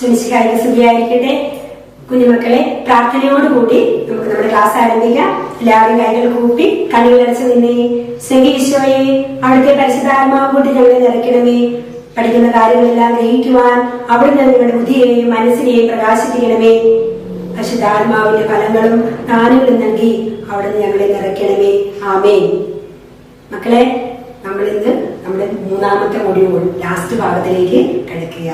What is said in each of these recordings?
ശുശ്രൂഷയ്ക്കായി സ്തുതിയായിരിക്കട്ടെ. കുഞ്ഞുമക്കളെ, പ്രാർത്ഥനയോടുകൂടി നമുക്ക് നമ്മുടെ ക്ലാസ് ആരംഭിക്കാം. എല്ലാവരും കൈകൾ കൂപ്പി കണ്ണുകളടച്ച് നിന്നേ. സ്നേഹീശോയെ, അവിടുത്തെ പരിശുദ്ധാത്മാവ് കൊണ്ട് ഞങ്ങളെ നിറയ്ക്കണമേ. പഠിക്കുന്ന കാര്യങ്ങളെല്ലാം ഗ്രഹിക്കുവാൻ അവിടുന്ന് നിങ്ങളുടെ ബുദ്ധിയെയും മനസ്സിനെയും പ്രകാശിപ്പിക്കണമേ. പരിശുദ്ധാത്മാവിന്റെ ഫലങ്ങളും ദാനങ്ങളും നൽകി അവിടുന്ന് ഞങ്ങളെ നിറയ്ക്കണമേ. ആമേൻ. മക്കളെ, നമ്മൾ ഇന്ന് നമ്മുടെ മൂന്നാമത്തെ മൊഡ്യൂൾ ലാസ്റ്റ് ഭാഗത്തിലേക്ക് കിടക്കുക.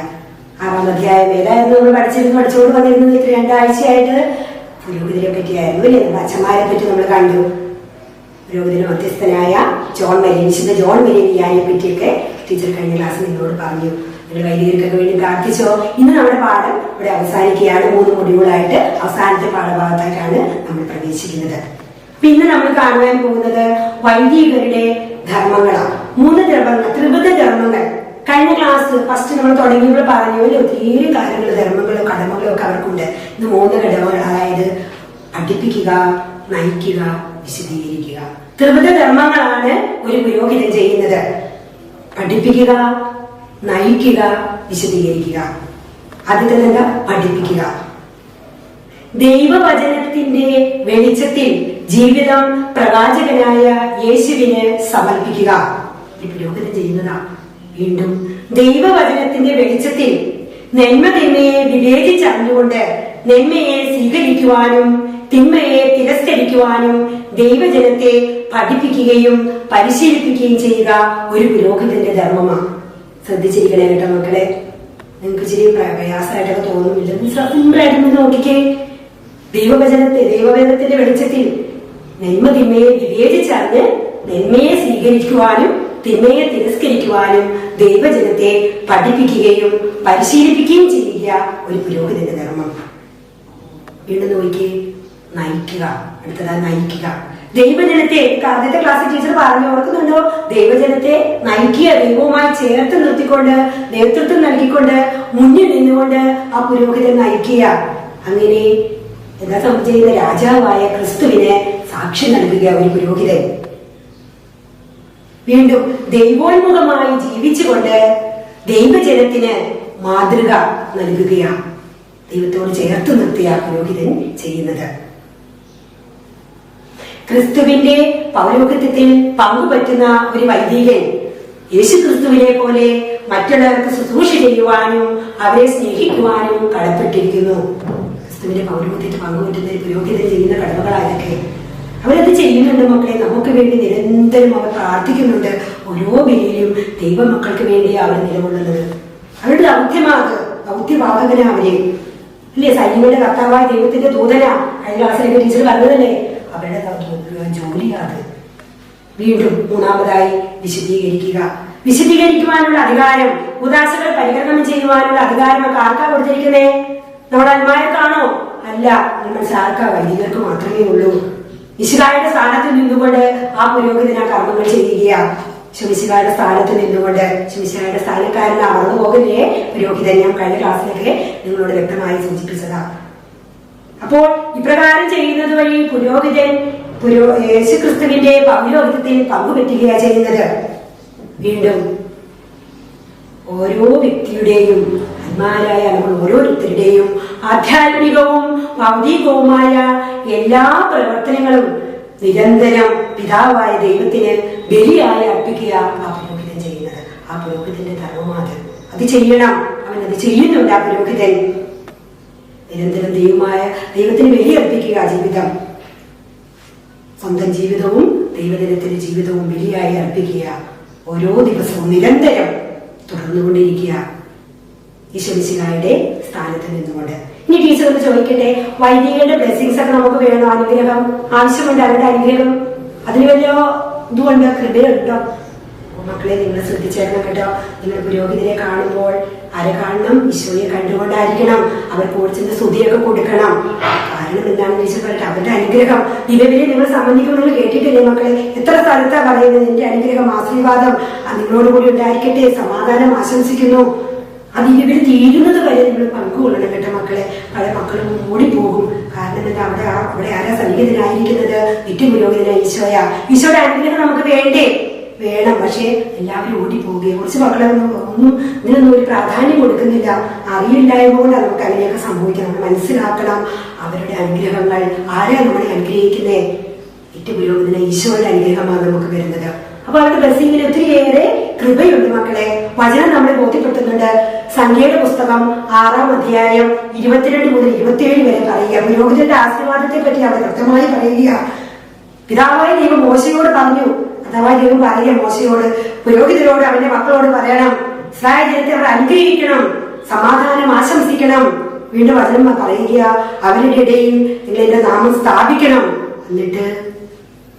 6-ാം അധ്യായം ഏതായിരുന്നു നമ്മൾ പഠിച്ചുകൊണ്ട് വന്നിരുന്നത്? 2 ആഴ്ചയായിട്ട് പുരോഹിതരെ പറ്റിയായിരുന്നു അല്ലേ? നമ്മുടെ അച്ഛന്മാരെ പറ്റി നമ്മൾ കണ്ടു. പുരോഹിതന് മധ്യസ്ഥനായ വിശുദ്ധ ജോൺ മരിയനിയായെ പറ്റിയൊക്കെ ടീച്ചർ കഴിഞ്ഞ ക്ലാസ് നിങ്ങളോട് പറഞ്ഞു. നിങ്ങൾ വൈദികർക്കൊക്കെ വേണ്ടി പ്രാർത്ഥിച്ചോ? ഇന്ന് നമ്മുടെ പാഠം ഇവിടെ അവസാനിക്കുകയാണ്. 3 മൊഡ്യൂളായിട്ട് അവസാനത്തെ പാഠഭാഗത്തായിട്ടാണ് നമ്മൾ പ്രവേശിക്കുന്നത്. അപ്പൊ ഇന്ന് നമ്മൾ കാണുവാൻ പോകുന്നത് വൈദികരുടെ ധർമ്മങ്ങളാണ്. 3 ധർമ്മങ്ങൾ, ത്രിവിധ ധർമ്മങ്ങൾ. കഴിഞ്ഞ ക്ലാസ് ഫസ്റ്റ് നമ്മൾ തുടങ്ങിയപ്പോൾ പറഞ്ഞു ഒത്തിരി കാര്യങ്ങൾ, ധർമ്മങ്ങളും കടമകളും ഒക്കെ അവർക്കുണ്ട്. ഇന്ന് 3 ഘടകങ്ങൾ, അതായത് പഠിപ്പിക്കുക, നയിക്കുക, വിശദീകരിക്കുക. ത്രിവിധ ധർമ്മങ്ങളാണ് ഒരു പുരോഹിതൻ ചെയ്യുന്നത്. പഠിപ്പിക്കുക, നയിക്കുക, വിശദീകരിക്കുക. ആദ്യത്തെ എന്താ? പഠിപ്പിക്കുക. ദൈവവചനത്തിന്റെ വെളിച്ചത്തിൽ ജീവിതം പ്രവാചകനായ യേശുവിന് സമർപ്പിക്കുക. ഈ പുരോഹിതൻ ചെയ്യുന്നതാ. വീണ്ടും ദൈവവചനത്തിന്റെ വെളിച്ചത്തിൽ നന്മ തിന്മയെ വിവേചിച്ചറിഞ്ഞുകൊണ്ട് നന്മയെ സ്വീകരിക്കുവാനും തിന്മയെ തിരസ്കരിക്കുവാനും ദൈവജനത്തെ പഠിപ്പിക്കുകയും പരിശീലിപ്പിക്കുകയും ചെയ്യുക ഒരു പുരോഹിതന്റെ ധർമ്മമാണ്. ശ്രദ്ധിച്ചിരിക്കണേ കേട്ടോ മക്കളെ. നിങ്ങൾക്ക് ഇച്ചിരി പ്രയാസമായിട്ടൊക്കെ തോന്നുന്നില്ല. സിമ്പിളായിട്ട് നോക്കിക്കേ. ദൈവവചനത്തിന്റെ വെളിച്ചത്തിൽ നന്മ തിന്മയെ വിവേചിച്ചറിഞ്ഞ് നന്മയെ സ്വീകരിക്കുവാനും തിന്മയെ തിരസ്കരിക്കുവാനും ദൈവജനത്തെ പഠിപ്പിക്കുകയും പരിശീലിപ്പിക്കുകയും ചെയ്യുക ഒരു പുരോഹിതന്റെ ധർമ്മം. വീണ്ടും നോക്കിക്കേ. നയിക്കുക. അടുത്തതാ നയിക്കുക. ദൈവജനത്തെ ആദ്യത്തെ ക്ലാസ്സിൽ ടീച്ചർ പറഞ്ഞു, ഓർക്കുന്നുണ്ടോ? ദൈവജനത്തെ നയിക്കുക, ദൈവവുമായി ചേർത്ത് നിർത്തിക്കൊണ്ട് നേതൃത്വം നൽകിക്കൊണ്ട് മുന്നിൽ നിന്നുകൊണ്ട് ആ പുരോഹിതൻ നയിക്കുക. അങ്ങനെ എന്താ സംഭവിച്ച? രാജാവായ ക്രിസ്തുവിന് സാക്ഷി നൽകുക ഒരു പുരോഹിതൻ. വീണ്ടും ദൈവോന്മുഖമായി ജീവിച്ചുകൊണ്ട് ദൈവജനത്തിന് മാതൃക നൽകുകയാണ് ദൈവത്തോട് ചേർത്ത് നിർത്തിയ പുരോഹിതൻ ചെയ്യുന്നത്. ക്രിസ്തുവിന്റെ പൗരോഹിത്യത്തിൽ പങ്കുപറ്റുന്ന ഒരു വൈദികൻ യേശു ക്രിസ്തുവിനെ പോലെ മറ്റുള്ളവർക്ക് ശുശ്രൂഷ ചെയ്യുവാനും അവരെ സ്നേഹിക്കുവാനും കടപ്പെട്ടിരിക്കുന്നു. ക്രിസ്തുവിന്റെ പൗരോഹിത്യത്തിൽ പങ്കുപറ്റുന്ന ഒരു പുരോഹിതൻ ചെയ്യുന്ന കടമകളായതൊക്കെ അവരത് ചെയ്യുന്നുണ്ട് മക്കളെ. നമുക്ക് വേണ്ടി നിരന്തരം അവർ പ്രാർത്ഥിക്കുന്നുണ്ട്. ഓരോ ബലിയിലും ദൈവമക്കൾക്ക് വേണ്ടി അവർ നിലകൊള്ളുന്നത്. അവരുടെ ദൗത്യവാഹകന അവര് അല്ലേ? സൈന്യങ്ങളുടെ കർത്താവായ ദൈവത്തിന്റെ ദൂതന. കഴിഞ്ഞ ക്ലാസ്സിലൊക്കെ ടീച്ചർ പറഞ്ഞതല്ലേ? അവരുടെ ജോലിയാണ്. വീണ്ടും 3-മതായി വിശദീകരിക്കുക. വിശദീകരിക്കുവാനുള്ള അധികാരം, ഉദാസകൾ പരികരണം ചെയ്യുവാനുള്ള അധികാരമൊക്കെ ആർക്കാ കൊടുത്തിരിക്കുന്നേ? നമ്മുടെ അന്മാർക്കാണോ? അല്ല, ആർക്കാ? വൈദികർക്ക് മാത്രമേ ഉള്ളൂ. മിശിഹായുടെ സ്ഥാനത്ത് നിന്നുകൊണ്ട് ആ പുരോഹിതൻ ആ കർമ്മങ്ങൾ ചെയ്യുക. മിശിഹായുടെ സ്ഥാനത്ത് നിന്നുകൊണ്ട് മിശിഹായുടെ സ്ഥാനക്കാരന് അമർന്നു പോകല്ലേ പുരോഹിതൻ? ഞാൻ കഴിഞ്ഞ ക്ലാസ്സിലൊക്കെ നിങ്ങളോട് വ്യക്തമായി സൂചിപ്പിച്ചതാ. അപ്പോൾ ഇപ്രകാരം ചെയ്യുന്നത് വഴി പുരോഹിതൻ യേശുക്രിസ്തുവിന്റെ പൗരോഹിത്യത്തിൽ പങ്കുപറ്റുകയാണ് ചെയ്യുന്നത്. വീണ്ടും ഓരോ വ്യക്തിയുടെയും, അന്മാരായ നമ്മൾ ഓരോരുത്തരുടെയും ആധ്യാത്മികവും ഭൗതികവുമായ എല്ലാ പ്രവർത്തനങ്ങളും നിരന്തരം പിതാവായ ദൈവത്തിന് ബലിയായി അർപ്പിക്കുക ആ പുരോഹിതൻ ചെയ്യുന്നത്. ആ പുരോഹിതന്റെ ധർമ്മമാണ് അത് ചെയ്യണം. അവൻ അത് ചെയ്യുന്നുണ്ട്. ആ പുരോഹിതൻ നിരന്തരം ദൈവത്തിന് ബലിയർപ്പിക്കുക. ജീവിതം, സ്വന്തം ജീവിതവും ദൈവജനത്തിന്റെ ജീവിതവും ബലിയായി അർപ്പിക്കുക. ഓരോ ദിവസവും നിരന്തരം തുടർന്നുകൊണ്ടിരിക്കുക ഈശോമിശിഹായുടെ സ്ഥാനത്ത് നിന്നുകൊണ്ട്. ഇനി ടീച്ചർ ഒന്ന് ചോദിക്കട്ടെ, വൈദികരുടെ ബ്ലെസ്സിങ്സ് ഒക്കെ നമുക്ക് വേണോ? അനുഗ്രഹം ആവശ്യമുണ്ട്. അവരുടെ അനുഗ്രഹം അതിന് വല്ല ഇതുകൊണ്ട് കൃപയുണ്ടോ? മക്കളെ, നിങ്ങൾ ശ്രദ്ധിച്ചേക്കണം കേട്ടോ. നിങ്ങൾ പുരോഹിതരെ കാണുമ്പോൾ ആരെ കാണണം? ഈശോയെ കണ്ടുകൊണ്ടായിരിക്കണം. അവർക്ക് ഓടിച്ചെന്ന് സ്തുതിയൊക്കെ കൊടുക്കണം. കാരണം എന്താണ് ടീച്ചർ പറയട്ടെ? അവരുടെ അനുഗ്രഹം ഇവരെ നിങ്ങൾ സംബന്ധിക്കുമ്പോൾ കേട്ടിട്ടില്ലേ മക്കളെ? എത്ര സ്ഥലത്താ പറയുന്നത്? എന്റെ അനുഗ്രഹം, ആശീർവാദം നിങ്ങളോടുകൂടി ഉണ്ടായിരിക്കട്ടെ, സമാധാനം ആശംസിക്കുന്നു. അത് ഇവര് തീരുന്നത് വരെ നിങ്ങൾ പങ്കുകൊള്ളണം കേട്ടോ മക്കളെ. പല മക്കളും ഓടിപ്പോകും. കാരണം എന്താ? അവിടെ ആരാ സന്നിഹിതനായിരിക്കുന്നത്? നിത്യ പുരോഹിതനായ ഈശോയാ. ഈശോയുടെ അനുഗ്രഹം നമുക്ക് വേണ്ടേ? വേണം. പക്ഷെ എല്ലാവരും ഓടിപ്പോവുകയും കുറച്ച് മക്കളൊന്നും ഇതിനൊന്നും ഒരു പ്രാധാന്യം കൊടുക്കുന്നില്ല. അറിയില്ലായ്മ കൊണ്ടാണ് നമുക്ക് അങ്ങനെയൊക്കെ സംഭവിക്കണം. നമ്മൾ മനസ്സിലാക്കണം അവരുടെ അനുഗ്രഹങ്ങൾ. ആരാ നമ്മളെ അനുഗ്രഹിക്കുന്നേ? ഏറ്റവും പുരോഗതിന ഈശോയുടെ അനുഗ്രഹമാണ് നമുക്ക് വരുന്നത്. അപ്പൊ അവരുടെ ബ്ലെസ്സിങ്ങിന് ഒത്തിരിയേറെ കൃപയുണ്ട് മക്കളെ. വചനം നമ്മളെ ബോധ്യപ്പെടുത്തുന്നുണ്ട്. സംഖ്യയുടെ പുസ്തകം 6-ാം അധ്യായം 22 മുതൽ 27 വരെ പറയുക. പുരോഹിതന്റെ ആശീർവാദത്തെ പറ്റി അവിടെ കൃത്യമായി പറയുക. പിതാവായ ദൈവം മോശയോട് പറഞ്ഞു, അഥവാ ദൈവം പറയുക മോശയോട്, പുരോഹിതരോട് അവന്റെ മക്കളോട് പറയണം, ഇസ്രായേൽ ജനത്തെ അവർ അനുഗ്രഹിക്കണം, സമാധാനം ആശംസിക്കണം. വീണ്ടും വചനം പറയുക, അവരുടെ ഇടയിൽ നിങ്ങൾ എന്റെ നാമം സ്ഥാപിക്കണം. എന്നിട്ട്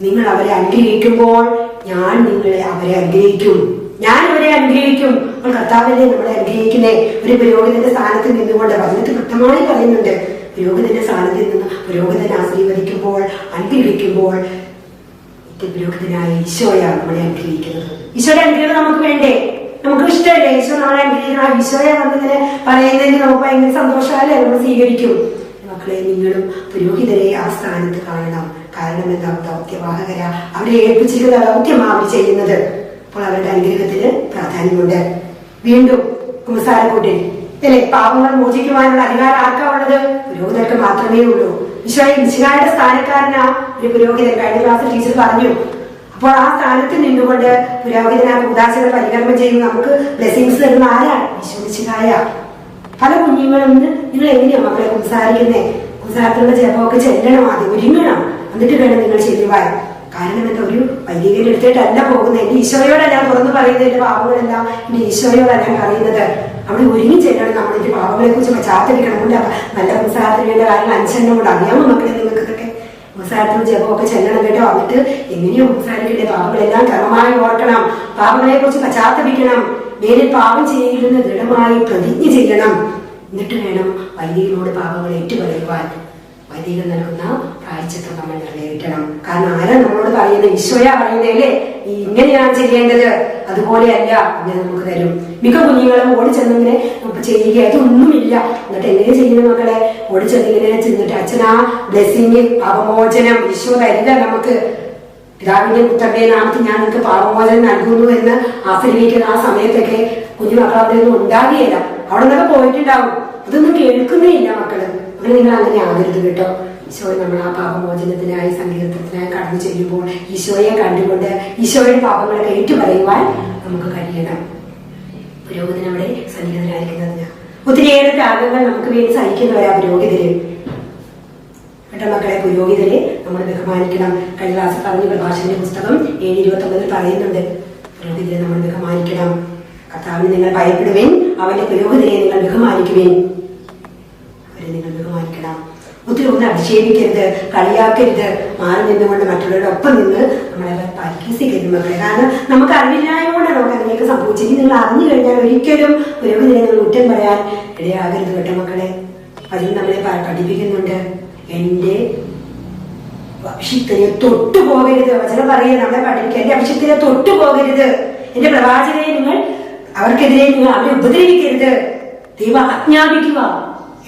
നിങ്ങൾ അവരെ അനുഗ്രഹിക്കുമ്പോൾ ഞാൻ അവരെ അനുഗ്രഹിക്കും. ഞാൻ അവരെ അനുഗ്രഹിക്കും. അപ്പോൾ കർത്താവല്ലേ നമ്മളെ അനുഗ്രഹിക്കുന്നേ? ഒരു പുരോഹിതന്റെ സ്ഥാനത്ത് നിന്നുകൊണ്ട് വചനത്തിൽ വ്യക്തമായി പറയുന്നുണ്ട്. പുരോഹിതന്റെ സ്ഥാനത്തിൽ നിന്ന് പുരോഹിതനെ ആശീർവദിക്കുമ്പോൾ, അനുഗ്രഹിക്കുമ്പോൾ പുരോഹിതനായ ഈശോയാണ് നമ്മളെ അനുഗ്രഹിക്കുന്നത്. ഈശോയുടെ അനുഗ്രഹം നമുക്ക് വേണ്ടേ? നമുക്ക് ഇഷ്ടമല്ലേ ഈശോ നമ്മളെ അനുഗ്രഹിക്കണം? ഈശോയെ വന്നിങ്ങനെ പറയുന്നതിന് നമുക്ക് ഭയങ്കര സന്തോഷമല്ലേ? നമ്മൾ സ്വീകരിക്കും. മക്കളെ, നിങ്ങളും പുരോഹിതരെ ആ സ്ഥാനത്ത് കാണണം. കാരണം എന്താ? ദൗത്യവാഹകര. അവരെ ഏൽപ്പിച്ചിരിക്കുന്ന ദൗത്യമാണ് അവർ ചെയ്യുന്നത്. അപ്പോൾ അവരുടെ അനുഗ്രഹത്തിന് പ്രാധാന്യമുണ്ട്. വീണ്ടും കുമ്പസാരക്കൂട്ടിൽ അല്ലെ, പാപങ്ങൾ മോചിക്കുവാനുള്ള അധികാരം ആർക്കാ ഉള്ളത്? പുരോഹിതർക്ക് മാത്രമേ ഉള്ളൂ. ഈശോയുടെ സ്ഥാനക്കാരനാ ഒരു പുരോഹിതൻ. കഴിഞ്ഞ ക്ലാസ്സിൽ ടീച്ചർ പറഞ്ഞു. അപ്പോൾ ആ സ്ഥാനത്ത് നിന്നുകൊണ്ട് പുരോഹിതനാ ഉദാശകൾ പരികർമ്മം ചെയ്യുന്നു. നമുക്ക് ബ്ലെസ്സിങ്സ് തരുന്ന ആരാണ്? ഈശോമിശിഹായ. പല കുഞ്ഞുങ്ങളും നിങ്ങൾ എങ്ങനെയാ മക്കളെ കുമ്പസാരിക്കുന്നേ? കുമ്പസാരത്തിലുള്ള ജപമൊക്കെ ചെല്ലണം, ആദ്യം ഒരുങ്ങണം, എന്നിട്ട് വേണം നിങ്ങൾ ചെല്ലുവാൻ. കാരണം എന്താ? ഒരു വൈദികന്റെ അടുത്തേട്ടല്ല പോകുന്നത്. എന്റെ ഈശോയോടല്ല തുറന്നു പറയുന്നത്. എന്റെ പാപങ്ങളെല്ലാം എന്റെ ഈശോയോടല്ല പറയുന്നത്. അവിടെ ഒരുങ്ങി ചെല്ലണം. നമ്മൾ എന്റെ പാപങ്ങളെ കുറിച്ച് പശ്ചാത്തലിക്കണം. കൊണ്ട് നല്ല കുമ്പസാരത്തിന് വേണ്ട കാര്യങ്ങൾ 5 കൊണ്ട് അറിയാമോ മക്കളെ? നിങ്ങൾക്ക് ഇതൊക്കെ കുമ്പസാരത്തിനും ജപമൊക്കെ ചെല്ലണം കേട്ടോ. എന്നിട്ട് എങ്ങനെയോ കുമ്പസാരിക്കട്ടെ? പാപങ്ങളെല്ലാം ക്രമമായി ഓർക്കണം. പാപങ്ങളെ കുറിച്ച് പശ്ചാത്തപിക്കണം. മേലിൽ പാപം ചെയ്യരുതെന്ന് ദൃഢമായി പ്രതിജ്ഞ ചെയ്യണം. എന്നിട്ട് വേണം വൈദികനോട് പാപങ്ങൾ ഏറ്റുപറയുവാൻ. വൈദികൻ നൽകുന്ന പ്രായശ്ചിത്തം നമ്മൾ നിറവേറ്റണം. കാരണം ആരാ നമ്മളോട് പറയുന്നത്? ഈശോയാ പറയുന്നതല്ലേ? നീ ഇങ്ങനെയാണ് ചെയ്യേണ്ടത്, അതുപോലെയല്ല. അങ്ങനെ നമുക്ക് തരും. മിക്ക കുഞ്ഞുങ്ങളും ഓടിച്ചെന്നിങ്ങനെ ചെയ്യുക, അതൊന്നുമില്ല. എന്നിട്ട് എങ്ങനെ ചെയ്യുന്ന മക്കളെ? ഓടിച്ചെന്നിങ്ങനെ ചെന്നിട്ട് അച്ഛനാ ബ്ലെസ്സിങ്, പാപമോചനം ഈശോ തരില്ല നമുക്ക്. പിതാവിന്റെ പുത്രന്റെ നാമത്തിൽ ഞാൻ നിങ്ങൾക്ക് പാപമോചനം നൽകുന്നു എന്ന് ആശ്രയിക്കുന്ന ആ സമയത്തൊക്കെ കുഞ്ഞുമക്കൾ അവിടെ ഒന്നും ഉണ്ടാകുകയില്ല. അവിടെ നിന്നൊക്കെ പോയിട്ടുണ്ടാവും. അതൊന്നും കേൾക്കുന്നേ ഇല്ല മക്കള്. അങ്ങനെ നിങ്ങൾ അങ്ങനെ ആകരുത് കേട്ടോ. ഈശോയെ നമ്മൾ ആ പാപമോചനത്തിനായി സങ്കീർത്തനത്തിനായി കടന്നു ചെല്ലുമ്പോൾ ഈശോയെ കണ്ടുകൊണ്ട് ഈശോയുടെ പാപങ്ങളൊക്കെ ഏറ്റുപറയുവാൻ നമുക്ക് കഴിയണം. പുരോഹിതൻ അവിടെ സന്നിഹിതനായിരിക്കുന്നതിന് ഒത്തിരിയേറെ ത്യാഗങ്ങൾ നമുക്ക് വേണ്ടി സഹിക്കുന്നവരാ പുരോഹിതര് കേട്ടോ മക്കളെ. പുരോഹിതരെ നമ്മൾ ബഹുമാനിക്കണം. കഴിഞ്ഞ ക്ലാസ് പറഞ്ഞ പ്രഭാഷന്റെ പുസ്തകം 7:29 പറയുന്നുണ്ട്. പുരോഹിതരെ നമ്മൾ ബഹുമാനിക്കണം. കർത്താവിനെ നിങ്ങൾ ഭയപ്പെടുവേൻ, അവന്റെ പുരോഹിതരെ നിങ്ങൾ ബഹുമാനിക്കുവേൻ. അവരെ നിങ്ങൾ ബഹുമാനിക്കണം. ഒത്തിരി ഒന്നും അധിക്ഷേപിക്കരുത്, കളിയാക്കരുത്. മാറി നിന്നുകൊണ്ട് മറ്റുള്ളവരുടെ ഒപ്പം നിന്ന് നമ്മളെ പരിഹസിക്കരുത് മക്കളെ. കാരണം നമുക്ക് അറിവില്ലായതുകൊണ്ട് നമുക്ക് അങ്ങനെയൊക്കെ സംഭവിച്ചത്. നിങ്ങൾ അറിഞ്ഞു കഴിഞ്ഞാൽ ഒരിക്കലും പുരോഹിതരെ നിങ്ങൾ കുറ്റം പറയാൻ ഇടയാകരുത് കേട്ടോ മക്കളെ. അതിൽ നമ്മളെ പഠിപ്പിക്കുന്നുണ്ട്. എന്റെ അഭിഷിക്തനെ തൊട്ടു പോകരുത്. വചനം പറയുക നമ്മളെ പഠിപ്പിക്കുക. എന്റെ അഭിഷിക്തനെ തൊട്ടു പോകരുത്. എന്റെ പ്രവാചകനെ നിങ്ങൾ അവർക്കെതിരെ നിങ്ങൾ അവരെ ഉപദ്രവിക്കരുത്. ദൈവം ആജ്ഞാപിക്കുക.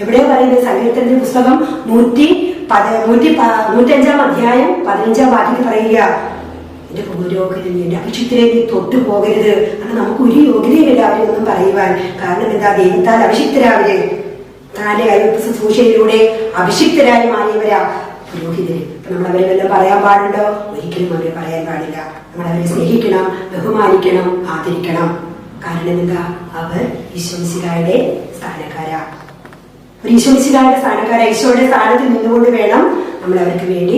എവിടെയോ പറയുന്നത്? സങ്കീർത്തനത്തിന്റെ പുസ്തകം 105-ാം അധ്യായം 15-ാം വാക്യത്തിൽ പറയുക, എന്റെ പുരോഹിതൻ എന്റെ അഭിഷിക്തനെ നീ തൊട്ടു പോകരുത്. കാരണം നമുക്ക് ഒരു യോഗ്യതയില്ല അവരൊന്നും പറയുവാൻ. കാരണം എന്താ? ദൈവത്താൽ അഭിഷിക്തരാവര്. താന്റെ ശുശ്രൂഷയിലൂടെ അഭിഷിക്തരായി മാറിയവരാ പുരോഹിതര്. നമ്മൾ അവരെ വല്ലതും പറയാൻ പാടുണ്ടോ? ഒരിക്കലും അവരെ പറയാൻ പാടില്ല. നമ്മൾ അവരെ സ്നേഹിക്കണം, ബഹുമാനിക്കണം, ആദരിക്കണം. കാരണം എന്താ? അവർ ഈശോമിശിഹായുടെ സ്ഥാനക്കാരാ. ഒരു ഈശോമിശിഹായുടെ സ്ഥാനക്കാരാ. ഈശോയുടെ സ്ഥാനത്ത് നിന്നുകൊണ്ട് വേണം നമ്മൾ അവർക്ക് വേണ്ടി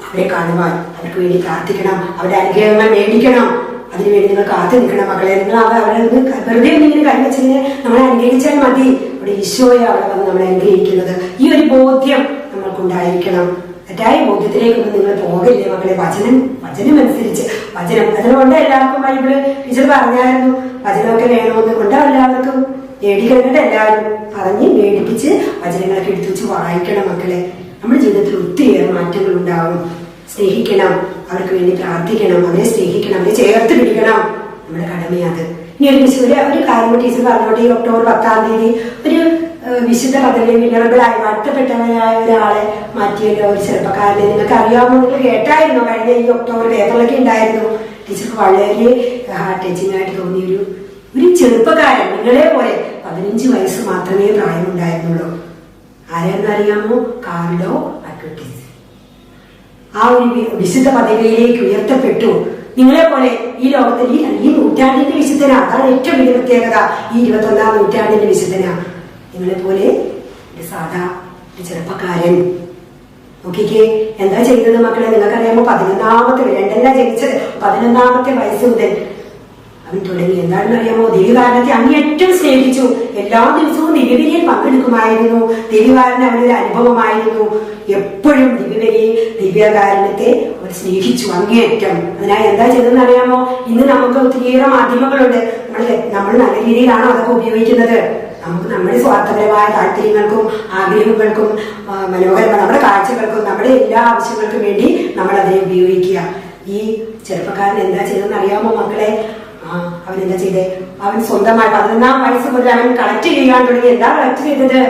അവരെ കാണുവാൻ, അവർക്ക് വേണ്ടി പ്രാർത്ഥിക്കണം, അവരുടെ അനുഗ്രഹങ്ങൾ മേടിക്കണം. അതിനുവേണ്ടി നിങ്ങൾ കാത്തു നിൽക്കണം മക്കളെ. നിങ്ങൾ അവരെ വെറുതെ ഒന്നിങ്ങനെ കൈവച്ചിങ്ങനെ നമ്മളെ അനുഗ്രഹിച്ചാൽ മതി. അവിടെ ഈശോയെ അവിടെ വന്ന് നമ്മളെ അനുഗ്രഹിക്കുന്നത്. ഈ ഒരു ബോധ്യം നമ്മൾക്കുണ്ടായിരിക്കണം. തെറ്റായ ബോധ്യത്തിലേക്കൊന്നും നിങ്ങൾ പോകല്ലേ മക്കളെ. വചനം അനുസരിച്ച് വചനം കൊണ്ട് എല്ലാവർക്കും ബൈബിള് ടീച്ചർ പറഞ്ഞായിരുന്നു. വചനമൊക്കെ വേണമെന്ന് കൊണ്ട് എല്ലാവർക്കും നേടിക്കഴിഞ്ഞിട്ട് എല്ലാവരും പറഞ്ഞ് മേടിപ്പിച്ച് വചനങ്ങളൊക്കെ എടുത്തു വെച്ച് വായിക്കണം മക്കളെ. നമ്മുടെ ജീവിതത്തിൽ ഒത്തിരിയേറെ മാറ്റങ്ങൾ ഉണ്ടാവും. സ്നേഹിക്കണം, അവർക്ക് വേണ്ടി പ്രാർത്ഥിക്കണം, അവരെ സ്നേഹിക്കണം, അവരെ ചേർത്ത് പിടിക്കണം. നമ്മുടെ കടമയത്. ഇനി ഒരു കാര്യം ടീച്ചർ പറഞ്ഞോട്ടെ. ഈ ഒക്ടോബർ 10-ാം തീയതി ഒരു വിശുദ്ധ പദവിയിൽ വിനറബിളായി വാഴ്ത്തപ്പെട്ടവരായ ഒരാളെ മാറ്റിയല്ലോ, ഒരു ചെറുപ്പക്കാരനെ. നിങ്ങൾക്ക് അറിയാമോ? നിങ്ങൾ കേട്ടായിരുന്നോ? കഴിഞ്ഞ ഈ ഒക്ടോബർ പേപ്പറിലൊക്കെ ഉണ്ടായിരുന്നു. ടീച്ചർക്ക് വളരെ ഹാർട്ട് ടച്ചിങ് ആയിട്ട് തോന്നിയൊരു ചെറുപ്പക്കാരൻ, നിങ്ങളെ പോലെ 15 വയസ്സ് മാത്രമേ പ്രായമുണ്ടായിരുന്നുള്ളൂ. ആരെന്ന് അറിയാമോ? Carlo Acutis. ആ ഒരു വിശുദ്ധ പദവിയിലേക്ക് ഉയർത്തപ്പെട്ടു. നിങ്ങളെ പോലെ ഈ ലോകത്തിൽ ഈ നൂറ്റാണ്ടിന്റെ വിശുദ്ധന. അതാണ് ഏറ്റവും വലിയ പ്രത്യേകത. ഈ 21ാം നൂറ്റാണ്ടിന്റെ വിശുദ്ധന. നിങ്ങളെ പോലെ ഒരു സാധാ ഒരു ചെറുപ്പക്കാരൻ. നോക്കിക്കേ എന്താ ചെയ്തത് മക്കളെ? നിങ്ങൾക്കറിയാമോ? 11ാമത്തെ, രണ്ടല്ല ജനിച്ചത്, 11ാമത്തെ വയസ്സ് മുതൽ അവൻ തുടങ്ങി. എന്താണെന്ന് അറിയാമോ? ദിവ്യകാരണത്തെ അങ്ങേയറ്റം സ്നേഹിച്ചു. എല്ലാ ദിവസവും ദിവ്യബലിയിൽ പങ്കെടുക്കുമായിരുന്നു. ദിവ്യകാരൻ അവനൊരു അനുഭവമായിരുന്നു. എപ്പോഴും ദിവ്യകാരണത്തെ അവർ സ്നേഹിച്ചു അങ്ങേയറ്റം. അതിനായി എന്താ ചെയ്തതെന്ന് അറിയാമോ? ഇന്ന് നമുക്ക് ഒത്തിരിയേറെ മാധ്യമങ്ങളുണ്ട്. നമ്മൾ നല്ല രീതിയിലാണോ അതൊക്കെ ഉപയോഗിക്കുന്നത്? നമുക്ക് നമ്മുടെ സ്വാർത്ഥപരമായ താല്പര്യങ്ങൾക്കും ആഗ്രഹങ്ങൾക്കും മനോഹരമായ നമ്മുടെ കാഴ്ചകൾക്കും നമ്മുടെ എല്ലാ ആവശ്യങ്ങൾക്കും വേണ്ടി നമ്മൾ അതിനെ ഉപയോഗിക്കുക. ഈ ചെറുപ്പക്കാരൻ എന്താ ചെയ്തതെന്ന് അറിയാമോ മക്കളെ? അവൻ എന്താ ചെയ്തേ? അവൻ സ്വന്തമായി 11ാം വയസ്സ് മുതൽ അവൻ കളക്ട് ചെയ്യാൻ തുടങ്ങി. എന്താ കളക്ട് ചെയ്തത്?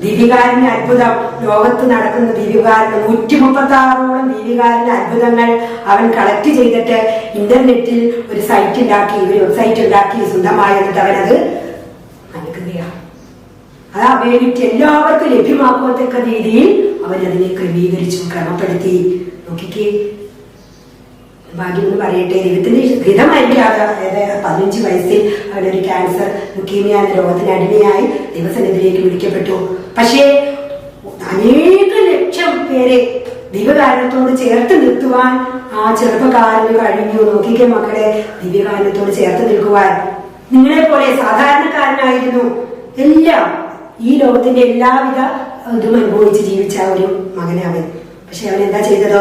ദീപികാരന്റെ അത്ഭുതം. ലോകത്ത് നടക്കുന്ന ദീപികാരന്റെ 136ഓളം ദീപികാരന്റെ അത്ഭുതങ്ങൾ അവൻ കളക്ട് ചെയ്തിട്ട് ഇന്റർനെറ്റിൽ ഒരു സൈറ്റ് ഉണ്ടാക്കി, ഒരു വെബ്സൈറ്റ് ഉണ്ടാക്കി സ്വന്തമായി. എന്നിട്ട് അവനത് നൽകുകയാണ്. അത് അവർക്ക് എല്ലാവർക്കും ലഭ്യമാക്കത്തക്ക രീതിയിൽ അവരതിനെ ക്രമീകരിച്ചു, ക്രമപ്പെടുത്തി. നോക്കിക്കേ, ഭാഗ്യം എന്ന് പറയട്ടെ, ദൈവത്തിന്റെ ഹിതമായിരിക്കാതെ 15 വയസ്സിൽ അവനൊരു ക്യാൻസർ ലുക്കീമിയ എന്ന രോഗത്തിന് അടിമയായി ദൈവസന്നിധിയിലേക്ക് വിളിക്കപ്പെട്ടു. പക്ഷേ അനേക ലക്ഷം പേരെ ദിവ്യകാരണത്തോട് ചേർത്ത് നിർത്തുവാൻ ആ ചെറുപ്പക്കാരന് കഴിഞ്ഞു. നോക്കിക്കേ മക്കളെ, ദിവ്യകാരണത്തോട് ചേർത്ത് നിൽക്കുവാൻ. നിങ്ങളെ പോലെ സാധാരണക്കാരനായിരുന്നു. എല്ലാം ഈ ലോകത്തിന്റെ എല്ലാവിധ ഇതും അനുഭവിച്ച് ജീവിച്ച ഒരു മകനവൻ. പക്ഷെ അവൻ എന്താ ചെയ്തത്?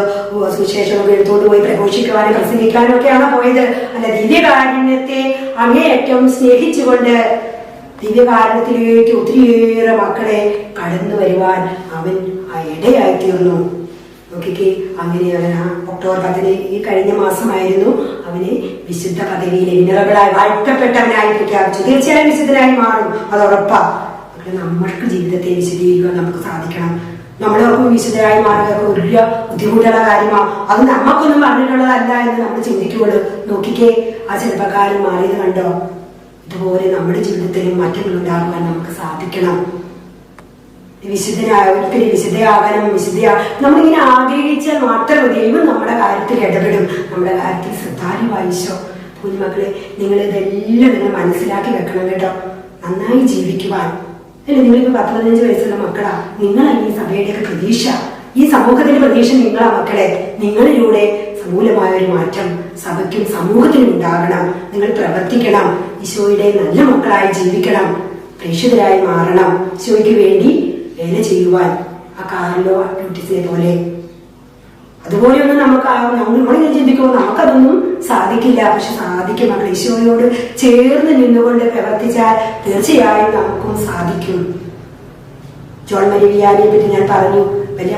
സുവിശേഷമൊക്കെ എടുത്തുകൊണ്ട് പോയി പ്രഘോഷിക്കുവാനും പ്രസംഗിക്കാനും ഒക്കെയാണോ പോയത്? അല്ല, ദിവ്യകാരുണ്യത്തെ അങ്ങേയറ്റം സ്നേഹിച്ചുകൊണ്ട് ദിവ്യകാരുണ്യത്തിലേക്ക് ഒത്തിരിയേറെ മക്കളെ കടന്നു വരുവാൻ അവൻ ഇടയായി തീർന്നു. നോക്കിക്കേ, അങ്ങനെ അവൻ ഒക്ടോബർ 10 ഈ കഴിഞ്ഞ മാസമായിരുന്നു അവന് വിശുദ്ധ പദവിയിൽ വിനറബിളായി വാഴ്ത്തപ്പെട്ടവനായി പ്രഖ്യാപിച്ചു. തീർച്ചയായും വിശുദ്ധനായി മാറും, അത് ഉറപ്പാ. നമ്മൾക്ക് ജീവിതത്തെ വിശദീകരിക്കാൻ നമുക്ക് സാധിക്കണം. നമ്മളോർക്കും വിശുദ്ധരായി മാറുക ഒരു ബുദ്ധിമുട്ടുള്ള കാര്യമാണ്. അത് നമ്മക്കൊന്നും പറഞ്ഞിട്ടുള്ളതല്ല എന്ന് നമ്മൾ ചിന്തിക്കുള്ളൂ. നോക്കിക്കേ, ആ ചെറുപ്പക്കാരൻ മാറിയത് കണ്ടോ? ഇതുപോലെ നമ്മുടെ ജീവിതത്തിലും മാറ്റങ്ങൾ ഉണ്ടാകുവാൻ നമുക്ക് സാധിക്കണം. ഒരിക്കലും വിശുദ്ധയാകണം, നമ്മളിങ്ങനെ ആഗ്രഹിച്ചാൽ മാത്രമേ ദൈവം നമ്മുടെ കാര്യത്തിൽ ഇടപെടും, നമ്മുടെ കാര്യത്തിൽ ശ്രദ്ധാലുവായിശോ. കുഞ്ഞുമക്കളെ, നിങ്ങളിതെല്ലാം നിങ്ങൾ മനസ്സിലാക്കി വെക്കണം കേട്ടോ, നന്നായി ജീവിക്കുവാൻ. അല്ലെ, നിങ്ങളിപ്പോ 10-15 വയസ്സുള്ള മക്കളാ. നിങ്ങളാണ് ഈ സഭയുടെയൊക്കെ പ്രതീക്ഷ, ഈ സമൂഹത്തിന്റെ പ്രതീക്ഷ നിങ്ങളാ മക്കളെ. നിങ്ങളിലൂടെ സമൂലമായ ഒരു മാറ്റം സഭയ്ക്കും സമൂഹത്തിനും ഉണ്ടാകണം. നിങ്ങൾ പ്രവർത്തിക്കണം, ഈശോയുടെ നല്ല മക്കളായി ജീവിക്കണം, പ്രേക്ഷിതരായി മാറണം, ഈശോയ്ക്ക് വേണ്ടി വേല ചെയ്യുവാൻ. ആ കാർലോ അക്വിറ്റീസിനെ പോലെ അതുപോലെയൊന്നും നമ്മളിങ്ങനെ ചിന്തിക്കുമ്പോൾ നമുക്കതൊന്നും സാധിക്കില്ല. പക്ഷെ സാധിക്കും മക്കൾ. ഈശോയോട് ചേർന്ന് നിന്നുകൊണ്ട് പ്രവർത്തിച്ചാൽ തീർച്ചയായും നമുക്കും സാധിക്കും. ജോൺ മരി വിയാനിയെ പറ്റി ഞാൻ പറഞ്ഞു. വലിയ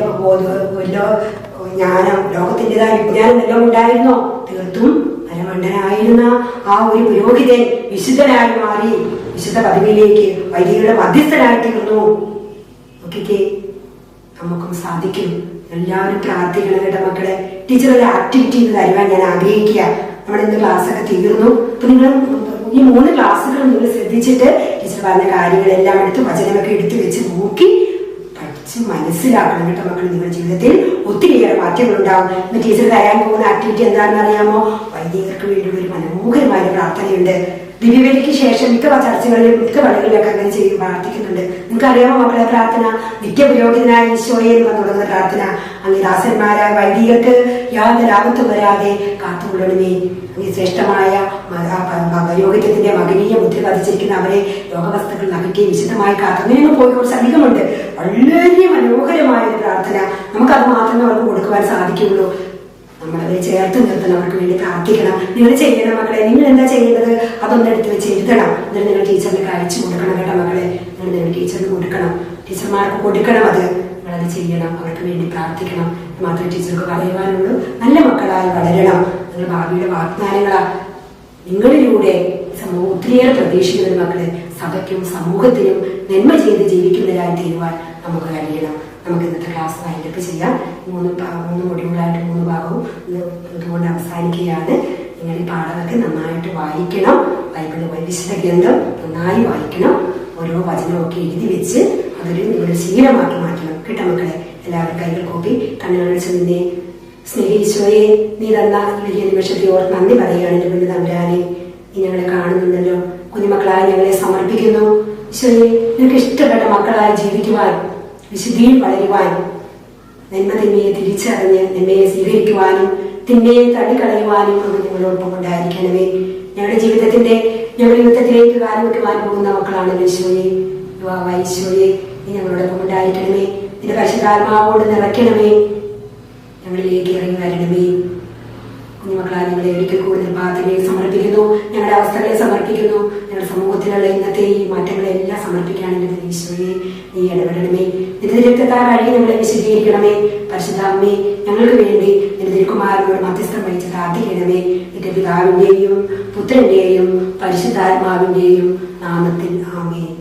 ജ്ഞാനം, ലോകത്തിൻ്റെതായ വിജ്ഞാനം എല്ലാം ഉണ്ടായിരുന്നോ? തീർത്തും പരമണ്ഡനായിരുന്ന ആ ഒരു പുരോഹിതൻ വിശുദ്ധനായി മാറി, വിശുദ്ധ പദവിയിലേക്ക് വൈദികരുടെ മധ്യസ്ഥനായി തീർന്നു. നോക്കിക്കേ, നമുക്കും സാധിക്കും. എല്ലാവരും പ്രാർത്ഥിക്കണം കേട്ടോ മക്കളെ. ടീച്ചർ ഒരു ആക്ടിവിറ്റി തരുവാൻ ഞാൻ ആഗ്രഹിക്കുക. നമ്മുടെ ഇന്ന് ക്ലാസ്സൊക്കെ തീർന്നു. അപ്പൊ നിങ്ങൾ ഈ 3 ക്ലാസ്സുകൾ നിങ്ങൾ ശ്രദ്ധിച്ചിട്ട് ടീച്ചർ പറഞ്ഞ കാര്യങ്ങളെല്ലാം എടുത്ത് വചനമൊക്കെ എടുത്തു വെച്ച് നോക്കി പഠിച്ച് മനസ്സിലാക്കണം കേട്ടോ മക്കൾ. നിങ്ങളുടെ ജീവിതത്തിൽ ഒത്തിരിയേറെ മാറ്റങ്ങൾ ഉണ്ടാവും. ഇന്ന് ടീച്ചർ തരാൻ പോകുന്ന ആക്ടിവിറ്റി എന്താണെന്ന് അറിയാമോ? വൈദികർക്ക് വേണ്ടിയുള്ള ഒരു മനോഹരമായ പ്രാർത്ഥനയുണ്ട്. ദിവ്യബലിക്ക് ശേഷം മിക്ക ചർച്ചകളിലും മിക്ക പള്ളികളിലൊക്കെ അങ്ങനെ ചെയ്ത് പ്രാർത്ഥിക്കുന്നുണ്ട്. നിങ്ങൾക്ക് അറിയാമോ മക്കളെ? പ്രാർത്ഥന നിത്യപുരോഹിതനായ ഈശോയെ എന്ന് തുടങ്ങുന്ന പ്രാർത്ഥന. അങ്ങ് ദാസന്മാരായ വൈദികർക്ക് യാതൊരു ആപത്തും വരാതെ കാത്തുകൊള്ളണമേ. അങ്ങ് ശ്രേഷ്ഠമായ പൗരോഹിത്യത്തിന്റെ മകനീയ മുദ്ര പതിച്ചിരിക്കുന്ന അവരെ ലോകവസ്തുക്കൾ നകറ്റി വിശുദ്ധമായി കാത്തു. അങ്ങനെയൊന്നും പോയി കുറച്ച് അധികമുണ്ട്. വളരെ മനോഹരമായ ഒരു പ്രാർത്ഥന. നമുക്കത് മാത്രമേ അവർക്ക് കൊടുക്കുവാൻ സാധിക്കുകയുള്ളൂ. നമ്മളവരെ ചേർത്ത് നിർത്തണം, അവർക്ക് വേണ്ടി പ്രാർത്ഥിക്കണം. നിങ്ങൾ ചെയ്യണം മക്കളെ. നിങ്ങൾ എന്താ ചെയ്യേണ്ടത്? അതൊന്നും എടുത്ത് വെച്ച് എഴുതണം. എന്നിട്ട് നിങ്ങൾ ടീച്ചറിന് അയച്ചു കൊടുക്കണം കേട്ടോ മക്കളെ. നിങ്ങൾ ടീച്ചറിന് കൊടുക്കണം, ടീച്ചർമാർക്ക് കൊടുക്കണം. നിങ്ങളത് ചെയ്യണം, അവർക്ക് വേണ്ടി പ്രാർത്ഥിക്കണം. മാത്രമേ ടീച്ചർക്ക് പറയുവാനുള്ളൂ. നല്ല മക്കളായി വളരണം. നിങ്ങൾ ഭാവിയുടെ വാഗ്ദാനങ്ങളാ. നിങ്ങളിലൂടെ ഒത്തിരിയേറെ പ്രതീക്ഷിക്കുന്ന മക്കളെ സഭയ്ക്കും സമൂഹത്തിനും നന്മ ചെയ്ത് ജീവിക്കുന്നവരായി തീരുവാൻ നമുക്ക് കഴിയണം. നമുക്ക് ഇന്നത്തെ ക്ലാസ് വൈൻഡപ്പ് ചെയ്യാം. 3 മൊഡ്യൂളായിട്ട് 3 ഭാഗവും ഇതുകൊണ്ട് അവസാനിക്കുകയാണ്. നിങ്ങൾ ഈ പാഠമൊക്കെ നന്നായിട്ട് വായിക്കണം. ബൈബിളിൽ വിശുദ്ധ ഗ്രന്ഥം നന്നായി വായിക്കണം. ഓരോ വചനമൊക്കെ എഴുതി വെച്ച് അതൊരു നിങ്ങളുടെ ശീലമാക്കി മാറ്റണം കേട്ടോ മക്കളെ. എല്ലാവരും കൈകൾ കൂപ്പി കണ്ണുകളിച്ച് നിന്നെ സ്നേഹിച്ചോയെ നീ തന്ന വലിയ നിമിഷത്തെ ഓർത്ത് നന്ദി പറയുകയാണ്. എൻ്റെ മുന്നിൽ തമ്പുരാനെ, നീ ഞങ്ങളെ കാണുന്നുണ്ടല്ലോ. കുഞ്ഞുമക്കളായി ഞങ്ങളെ സമർപ്പിക്കുന്നു. ഈശോയെ, നിനക്ക് ഇഷ്ടപ്പെട്ട മക്കളായി ജീവിക്കുവാൻ, വിശുദ്ധിയിൽ വളരുവാൻ, നന്മ തിന്മയെ തിരിച്ചറിഞ്ഞ് നന്മയെ സ്വീകരിക്കുവാനും തിന്മയെ തള്ളിക്കളയുവാനും അങ്ങ് ഞങ്ങളോടൊപ്പം ഉണ്ടായിരിക്കണമേ. ഞങ്ങളുടെ ഞങ്ങളുടെ യുദ്ധത്തിലേക്ക് കാലുവെക്കുവാൻ പോകുന്ന മക്കളാണല്ലോ ഈശോയെ. യുവാവായ ഈശോയെ, നീ ഞങ്ങളോടൊപ്പം ഉണ്ടായിരിക്കണമേ. നിന്റെ പരിശുദ്ധാത്മാവോട് നിറയ്ക്കണമേ. ഞങ്ങളിലേക്ക് ഇറങ്ങി വരണമേ. കുഞ്ഞുമക്കളാൽ ഞങ്ങളെ ഒരിക്കൽ കൂടുതൽ പ്രാർത്ഥനയെ സമർപ്പിക്കുന്നു. ഞങ്ങളുടെ അവസ്ഥകളെ സമർപ്പിക്കുന്നു. ഞങ്ങളുടെ സമൂഹത്തിലുള്ള ഇന്നത്തെ ഈ മാറ്റങ്ങളെല്ലാം സമർപ്പിക്കുകയാണെങ്കിൽ ഈശോയെ, നീ ഇടപെടണമേ. നിന്റെ രക്തത്താൽ കഴുകി ഞങ്ങളെ വിശദീകരിക്കണമേ. പരിശുദ്ധാമ്മേ, ഞങ്ങൾക്ക് വേണ്ടി നിന്റെ തിരുക്കുമാരനോട് മധ്യസ്ഥം വഹിച്ച് പ്രാർത്ഥിക്കണമേ. നിന്റെ പിതാവിന്റെയും പുത്രന്റെയും പരിശുദ്ധാത്മാവിന്റെയും നാമത്തിൽ ആമേൻ.